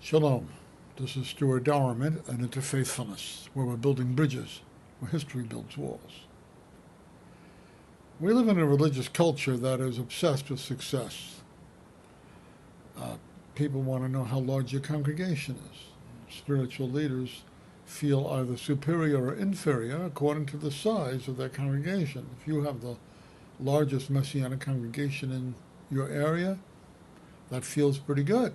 Shalom. This is Stuart Dowerman and Interfaithfulness, where we're building bridges, where history builds walls. We live in a religious culture that is obsessed with success. People want to know how large your congregation is. Spiritual leaders feel either superior or inferior according to the size of their congregation. If you have the largest Messianic congregation in your area, that feels pretty good.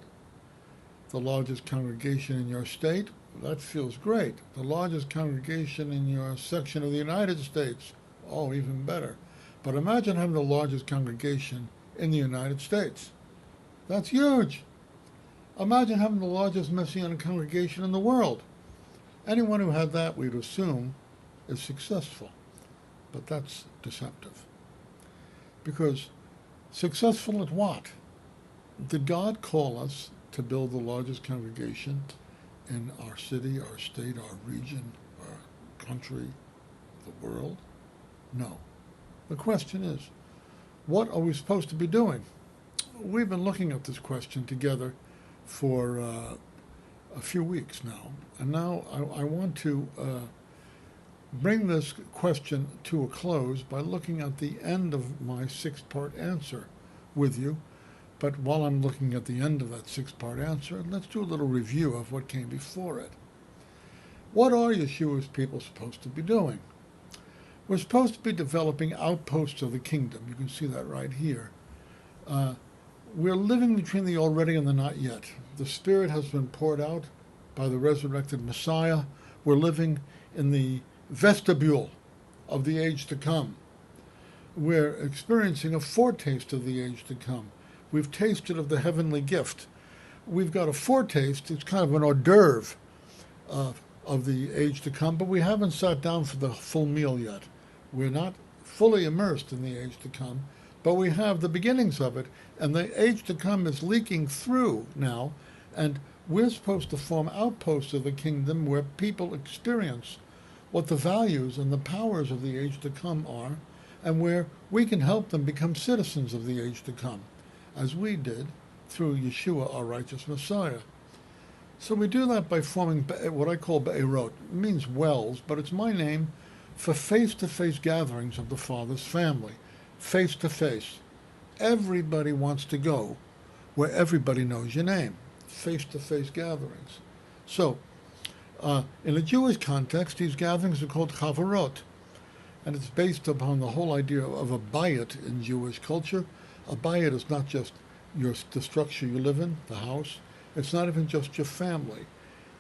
The largest congregation in your state, that feels great. The largest congregation in your section of the United States, oh, even better. But imagine having the largest congregation in the United States. That's huge. Imagine having the largest Messianic congregation in the world. Anyone who had that, we'd assume, is successful. But that's deceptive. Because successful at what? Did God call us to build the largest congregation in our city, our state, our region, our country, the world? No. The question is, what are we supposed to be doing? We've been looking at this question together for a few weeks now, and now I want to bring this question to a close by looking at the end of my six-part answer with you. But while I'm looking at the end of that six-part answer, let's do a little review of what came before it. What are Yeshua's people supposed to be doing? We're supposed to be developing outposts of the kingdom. You can see that right here. We're living between the already and the not yet. The Spirit has been poured out by the resurrected Messiah. We're living in the vestibule of the age to come. We're experiencing a foretaste of the age to come. We've tasted of the heavenly gift. We've got a foretaste. It's kind of an hors d'oeuvre of the age to come, but we haven't sat down for the full meal yet. We're not fully immersed in the age to come, but we have the beginnings of it, and the age to come is leaking through now, and we're supposed to form outposts of the kingdom where people experience what the values and the powers of the age to come are, and where we can help them become citizens of the age to come, as we did through Yeshua, our righteous Messiah. So we do that by forming what I call be'erot. It means wells, but it's my name for face-to-face gatherings of the Father's family. Face-to-face. Everybody wants to go where everybody knows your name. Face-to-face gatherings. So, in a Jewish context, these gatherings are called chavarot, and it's based upon the whole idea of a bayit in Jewish culture. A bayit is not just the structure you live in, the house. It's not even just your family.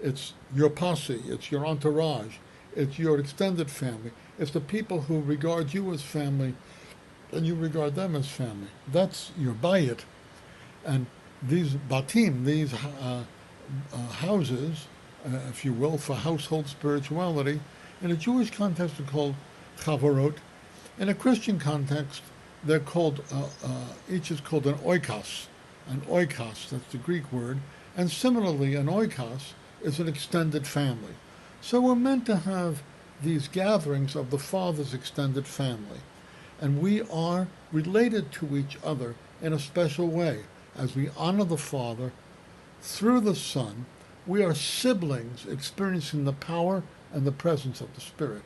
It's your posse. It's your entourage. It's your extended family. It's the people who regard you as family and you regard them as family. That's your bayit. And these batim, these houses, if you will, for household spirituality, in a Jewish context are called chavarot. In a Christian context, they're called, each is called an oikos. An oikos, that's the Greek word. And similarly, an oikos is an extended family. So we're meant to have these gatherings of the Father's extended family. And we are related to each other in a special way. As we honor the Father through the Son, we are siblings experiencing the power and the presence of the Spirit.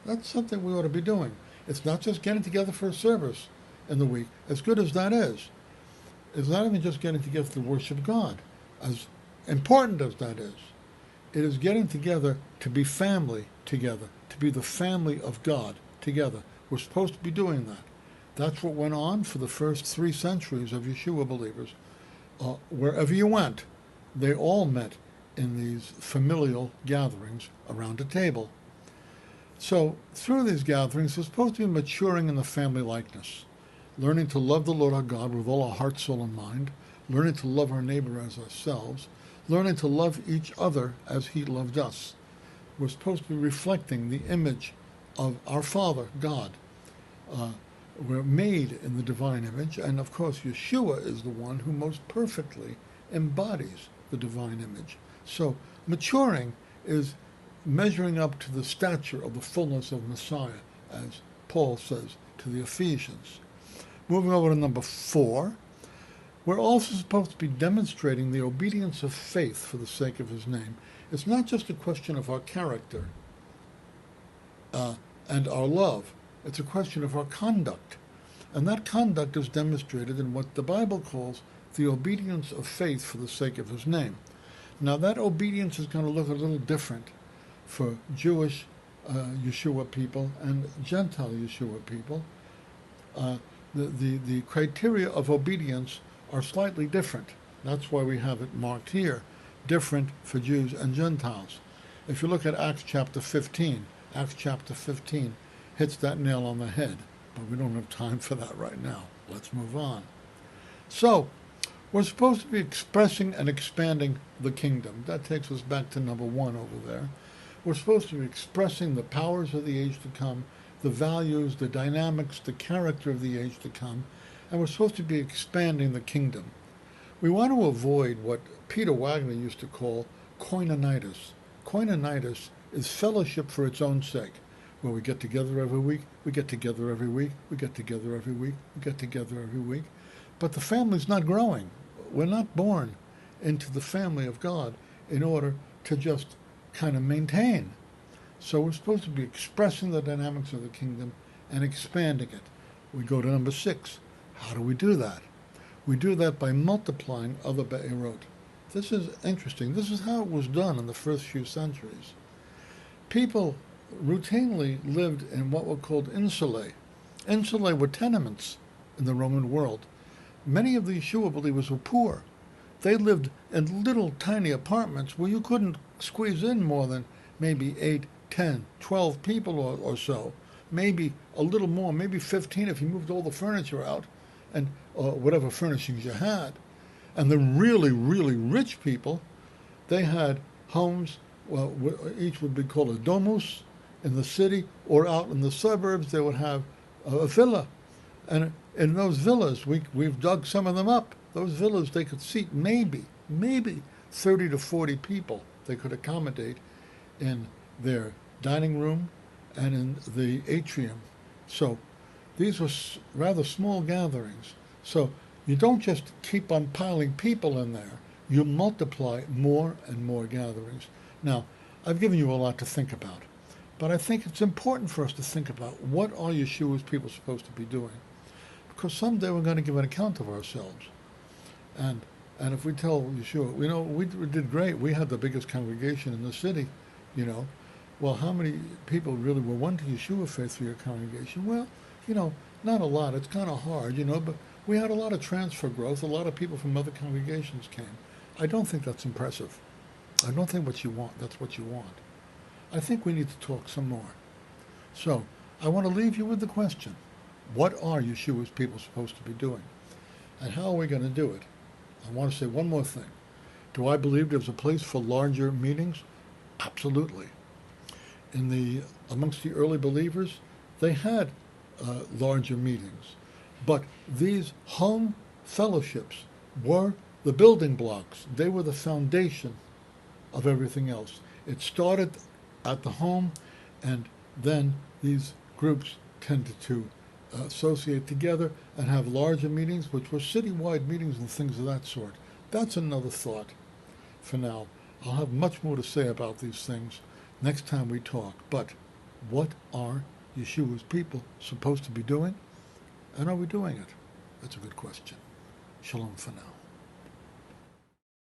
That's something we ought to be doing. It's not just getting together for a service in the week, as good as that is. It's not even just getting together to worship God, as important as that is. It is getting together to be family together, to be the family of God together. We're supposed to be doing that. That's what went on for the first 3 centuries of Yeshua believers. Wherever you went, they all met in these familial gatherings around a table. So through these gatherings, we're supposed to be maturing in the family likeness, learning to love the Lord our God with all our heart, soul, and mind, learning to love our neighbor as ourselves, learning to love each other as he loved us. We're supposed to be reflecting the image of our Father, God. We're made in the divine image, and of course Yeshua is the one who most perfectly embodies the divine image. So maturing is measuring up to the stature of the fullness of Messiah, as Paul says to the Ephesians. Moving over to number 4, We're also supposed to be demonstrating the obedience of faith for the sake of his name. It's not just a question of our character and our love. It's a question of our conduct. And that conduct is demonstrated in what the Bible calls the obedience of faith for the sake of his name. Now, that obedience is going to look a little different for Jewish Yeshua people and Gentile Yeshua people. The criteria of obedience are slightly different. That's why we have it marked here, different for Jews and Gentiles. If you look at Acts chapter 15, Acts chapter 15 hits that nail on the head, but we don't have time for that right now. Let's move on. So, we're supposed to be expressing and expanding the kingdom. That takes us back to number 1 over there. We're supposed to be expressing the powers of the age to come, the values, the dynamics, the character of the age to come, and we're supposed to be expanding the kingdom. We want to avoid what Peter Wagner used to call koinonitis. Koinonitis is fellowship for its own sake, where we get together every week, we get together every week, we get together every week, we get together every week. But the family's not growing. We're not born into the family of God in order to just kind of maintain. So we're supposed to be expressing the dynamics of the kingdom and expanding it. We go to number 6. How do we do that? We do that by multiplying other be'erot. This is interesting. This is how it was done in the first few centuries. People routinely lived in what were called insulae. Insulae were tenements in the Roman world. Many of the Yeshua believers were poor. They lived in little tiny apartments where you couldn't squeeze in more than maybe 8, 10, 12 people or so. Maybe a little more, maybe 15 if you moved all the furniture out and whatever furnishings you had. And the really, really rich people, they had homes, well, each would be called a domus in the city, or out in the suburbs they would have a villa. And in those villas, we've dug some of them up. Those villas, they could seat maybe 30 to 40 people they could accommodate in their dining room and in the atrium. So these were rather small gatherings. So you don't just keep on piling people in there. You multiply more and more gatherings. Now, I've given you a lot to think about, but I think it's important for us to think about what are Yeshua's people supposed to be doing. Because someday we're going to give an account of ourselves. And if we tell Yeshua, we did great. We had the biggest congregation in the city, Well, how many people really were won to Yeshua faith through your congregation? Well, not a lot. It's kind of hard, but we had a lot of transfer growth. A lot of people from other congregations came. I don't think that's impressive. I don't think that's what you want. I think we need to talk some more. So, I want to leave you with the question. What are Yeshua's people supposed to be doing? And how are we going to do it? I want to say one more thing. Do I believe there's a place for larger meetings? Absolutely. Amongst the early believers, they had larger meetings. But these home fellowships were the building blocks. They were the foundation of everything else. It started at the home, and then these groups tended to associate together and have larger meetings, which were citywide meetings and things of that sort. That's another thought for now. I'll have much more to say about these things next time we talk. But what are Yeshua's people supposed to be doing? And are we doing it? That's a good question. Shalom for now.